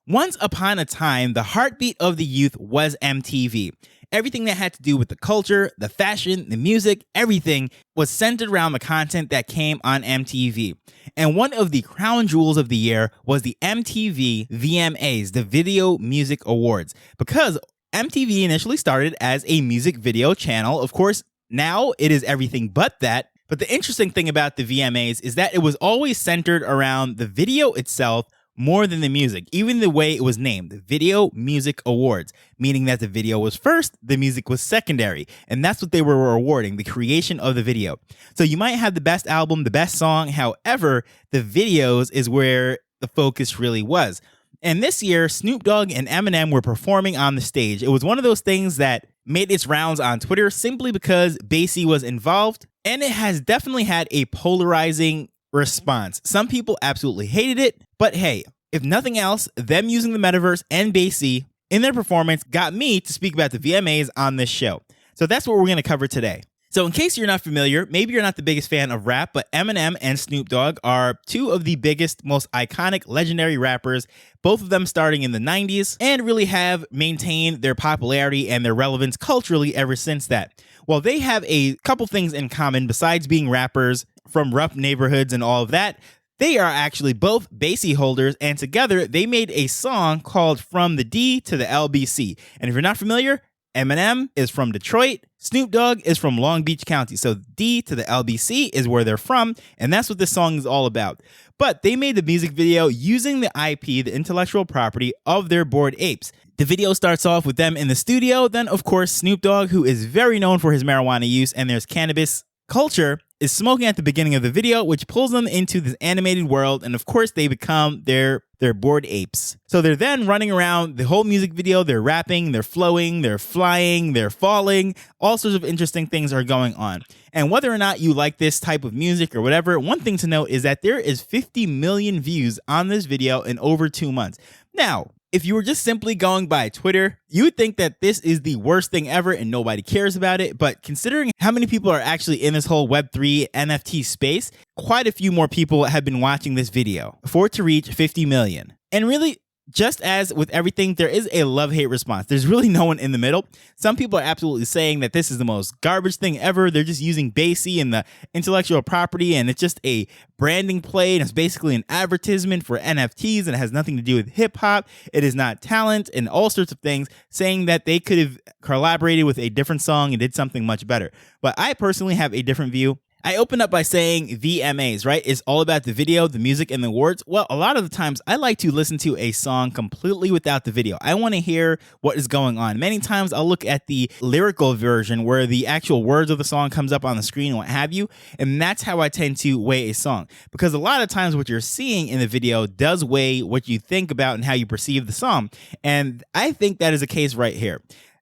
Once upon a time, the heartbeat of the youth was MTV. Everything that had to do with the culture, the fashion, the music, everything was centered around the content that came on MTV. And one of the crown jewels of the year was the MTV VMAs, the Video Music Awards, because MTV initially started as a music video channel. Of course, now it is everything but that. But the interesting thing about the VMAs is that it was always centered around the video itself more than the music, even the way it was named, the Video Music Awards, meaning that the video was first, the music was secondary. And that's what they were rewarding, the creation of the video. So you might have the best album, the best song. However, the videos is where the focus really was. And this year, Snoop Dogg and Eminem were performing on the stage. It was one of those things that made its rounds on Twitter simply because Basie was involved. And it has definitely had a polarizing response. Some people absolutely hated it, but hey, if nothing else, them using the metaverse and Basie in their performance got me to speak about the VMAs on this show. So that's what we're going to cover today. So in case you're not familiar, maybe you're not the biggest fan of rap, but Eminem and Snoop Dogg are two of the biggest, most iconic, legendary rappers, both of them starting in the 90s, and really have maintained their popularity and their relevance culturally ever since that. Well, they have a couple things in common besides being rappers from rough neighborhoods and all of that. They are actually both Basie holders, and together they made a song called From the D to the LBC. And if you're not familiar, Eminem is from Detroit, Snoop Dogg is from Long Beach County. So D to the LBC is where they're from, and that's what this song is all about. But they made the music video using the IP, the intellectual property of their Bored Apes. The video starts off with them in the studio. Then, of course, Snoop Dogg, who is very known for his marijuana use and there's cannabis culture, is smoking at the beginning of the video, which pulls them into this animated world. And of course, they become their Bored Apes. So they're then running around the whole music video. They're rapping, they're flowing, they're flying, they're falling. All sorts of interesting things are going on. And whether or not you like this type of music or whatever, one thing to note is that there is 50 million views on this video in over 2 months. Now, if you were just simply going by Twitter, you would think that this is the worst thing ever and nobody cares about it. But considering how many people are actually in this whole Web3 NFT space, quite a few more people have been watching this video for it to reach 50 million. And really, just as with everything, there is a love-hate response. There's really no one in the middle. Some people are absolutely saying that this is the most garbage thing ever. They're just using Basie and the intellectual property, and it's just a branding play, and it's basically an advertisement for NFTs, and it has nothing to do with hip-hop. It is not talent, and all sorts of things, saying that they could have collaborated with a different song and did something much better. But I personally have a different view. I opened up by saying VMAs, right? It's all about the video, the music, and the words. Well, a lot of the times I like to listen to a song completely without the video. I want to hear what is going on. Many times I'll look at the lyrical version where the actual words of the song comes up on the screen and what have you. And that's how I tend to weigh a song. Because a lot of times what you're seeing in the video does weigh what you think about and how you perceive the song. And I think that is the case right here.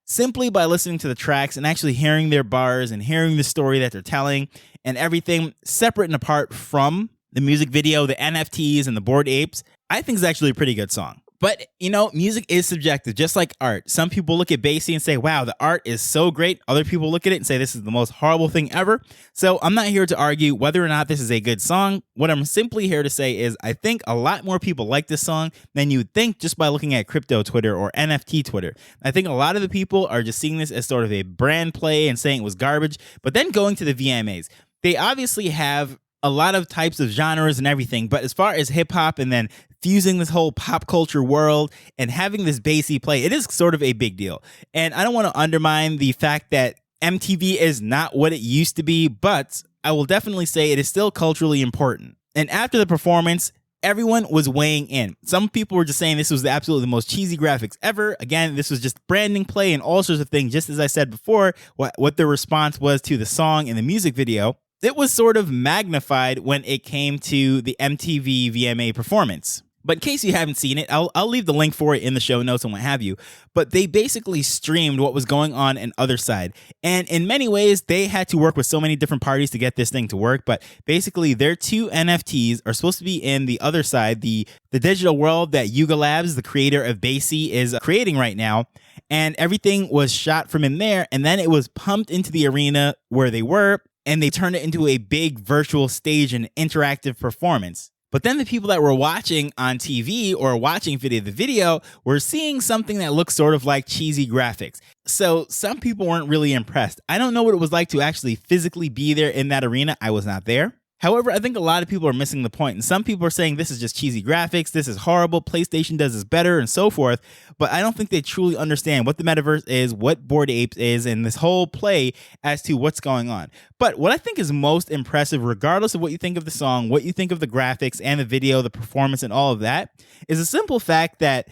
Simply by listening to the tracks and actually hearing their bars and hearing the story that they're telling and everything separate and apart from the music video, the NFTs, and the Bored Apes, I think it's actually a pretty good song. But, you know, music is subjective, just like art. Some people look at Basie and say, wow, the art is so great. Other people look at it and say this is the most horrible thing ever. So I'm not here to argue whether or not this is a good song. What I'm simply here to say is I think a lot more people like this song than you would think just by looking at crypto Twitter or NFT Twitter. I think a lot of the people are just seeing this as sort of a brand play and saying it was garbage. But then going to the VMAs, they obviously have a lot of types of genres and everything. But as far as hip hop and then fusing this whole pop culture world and having this Basie play, it is sort of a big deal. And I don't want to undermine the fact that MTV is not what it used to be, but I will definitely say it is still culturally important. And after the performance, everyone was weighing in. Some people were just saying this was absolutely the most cheesy graphics ever. Again, this was just branding play and all sorts of things. Just as I said before, what the response was to the song and the music video, it was sort of magnified when it came to the MTV VMA performance. But in case you haven't seen it, I'll leave the link for it in the show notes and what have you. But they basically streamed what was going on in Other Side. And in many ways, they had to work with so many different parties to get this thing to work. But basically, their two NFTs are supposed to be in the Other Side, the digital world that Yuga Labs, the creator of Basie, is creating right now. And everything was shot from in there. And then it was pumped into the arena where they were. And they turned it into a big virtual stage and interactive performance. But then the people that were watching on TV or watching the video were seeing something that looks sort of like cheesy graphics. So some people weren't really impressed. I don't know what it was like to actually physically be there in that arena. I was not there. However, I think a lot of people are missing the point, and some people are saying this is just cheesy graphics, this is horrible, PlayStation does this better, and so forth, but I don't think they truly understand what the metaverse is, what Bored Apes is, and this whole play as to what's going on. But what I think is most impressive, regardless of what you think of the song, what you think of the graphics and the video, the performance, and all of that, is the simple fact that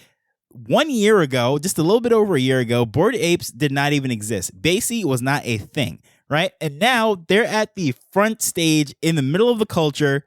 1 year ago, just a little bit over a year ago, Bored Apes did not even exist. Basie was not a thing. Right. And now they're at the front stage in the middle of the culture,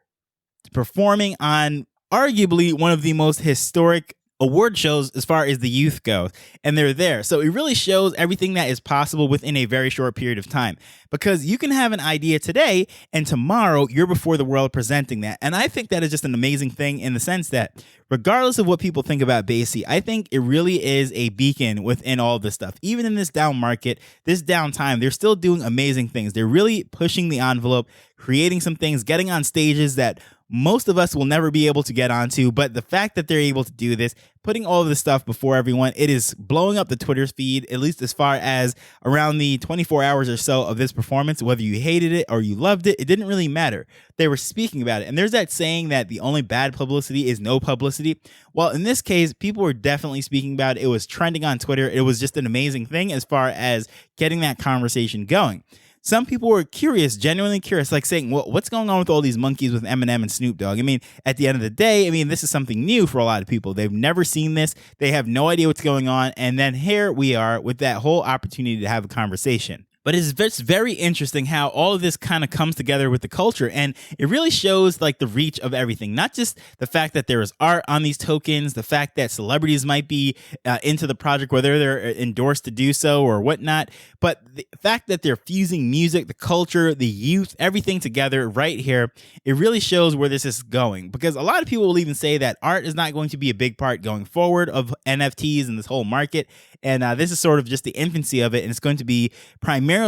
performing on arguably one of the most historic award shows as far as the youth goes. And they're there. So it really shows everything that is possible within a very short period of time, because you can have an idea today and tomorrow you're before the world presenting that. And I think that is just an amazing thing in the sense that regardless of what people think about Basie, I think it really is a beacon within all this stuff. Even in this down market, this downtime, they're still doing amazing things. They're really pushing the envelope, creating some things, getting on stages that most of us will never be able to get onto. But the fact that they're able to do this, putting all of this stuff before everyone, it is blowing up the Twitter feed, at least as far as around the 24 hours or so of this performance. Whether you hated it or you loved it, it didn't really matter. They were speaking about it. And there's that saying that the only bad publicity is no publicity. Well, in this case, people were definitely speaking about it. It was trending on Twitter. It was just an amazing thing as far as getting that conversation going. Some people were curious, genuinely curious, like saying, well, what's going on with all these monkeys with Eminem and Snoop Dogg? I mean, at the end of the day, I mean, this is something new for a lot of people. They've never seen this. They have no idea what's going on. And then here we are with that whole opportunity to have a conversation. But it's just very interesting how all of this kind of comes together with the culture, and it really shows like the reach of everything. Not just the fact that there is art on these tokens, the fact that celebrities might be into the project, whether they're endorsed to do so or whatnot, but the fact that they're fusing music, the culture, the youth, everything together right here. It really shows where this is going, because a lot of people will even say that art is not going to be a big part going forward of NFTs and this whole market. And this is sort of just the infancy of it, and it's going to be primarily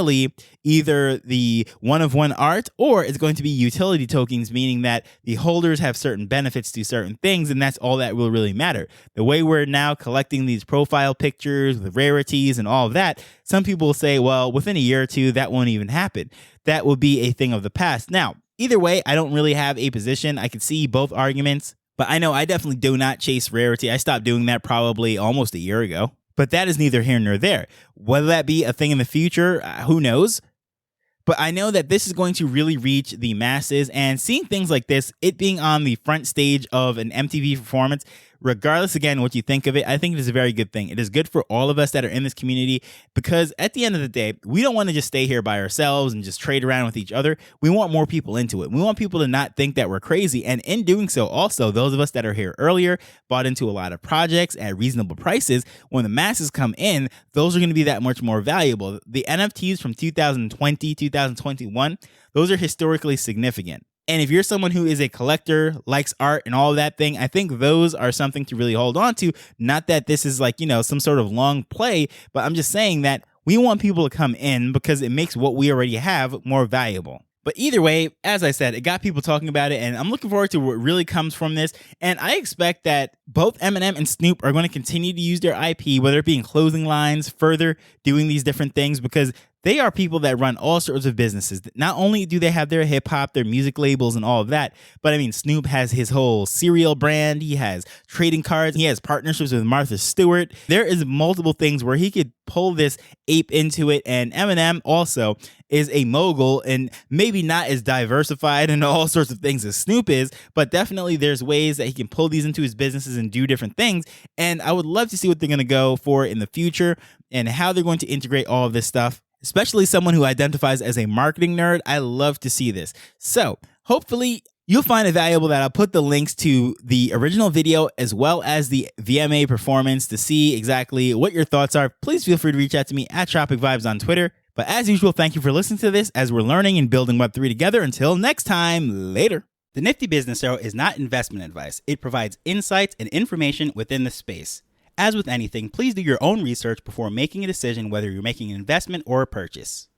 either the one-of-one art, or it's going to be utility tokens, meaning that the holders have certain benefits to certain things, and that's all that will really matter. The way we're now collecting these profile pictures, the rarities, and all of that, some people will say, well, within a year or two, that won't even happen. That will be a thing of the past. Now, either way, I don't really have a position. I can see both arguments, but I know I definitely do not chase rarity. I stopped doing that probably almost a year ago. But that is neither here nor there. Whether that be a thing in the future, who knows? But I know that this is going to really reach the masses, and seeing things like this, it being on the front stage of an MTV performance, regardless, again, what you think of it, I think it is a very good thing. It is good for all of us that are in this community, because at the end of the day, we don't want to just stay here by ourselves and just trade around with each other. We want more people into it. We want people to not think that we're crazy. And in doing so, also, those of us that are here earlier bought into a lot of projects at reasonable prices. When the masses come in, those are going to be that much more valuable. The NFTs from 2020, 2021, those are historically significant. And if you're someone who is a collector, likes art and all of that thing, I think those are something to really hold on to. Not that this is like, some sort of long play, but I'm just saying that we want people to come in because it makes what we already have more valuable. But either way, as I said, it got people talking about it, and I'm looking forward to what really comes from this. And I expect that both Eminem and Snoop are going to continue to use their IP, whether it be in clothing lines, further doing these different things, because they are people that run all sorts of businesses. Not only do they have their hip hop, their music labels and all of that, but I mean, Snoop has his whole cereal brand. He has trading cards. He has partnerships with Martha Stewart. There is multiple things where he could pull this ape into it. And Eminem also is a mogul, and maybe not as diversified and all sorts of things as Snoop is, but definitely there's ways that he can pull these into his businesses and do different things. And I would love to see what they're going to go for in the future and how they're going to integrate all of this stuff. Especially someone who identifies as a marketing nerd, I love to see this. So hopefully you'll find it valuable that I'll put the links to the original video as well as the VMA performance to see exactly what your thoughts are. Please feel free to reach out to me at Tropic Vibes on Twitter. But as usual, thank you for listening to this as we're learning and building Web3 together. Until next time, later. The Nifty Business Arrow is not investment advice. It provides insights and information within the space. As with anything, please do your own research before making a decision whether you're making an investment or a purchase.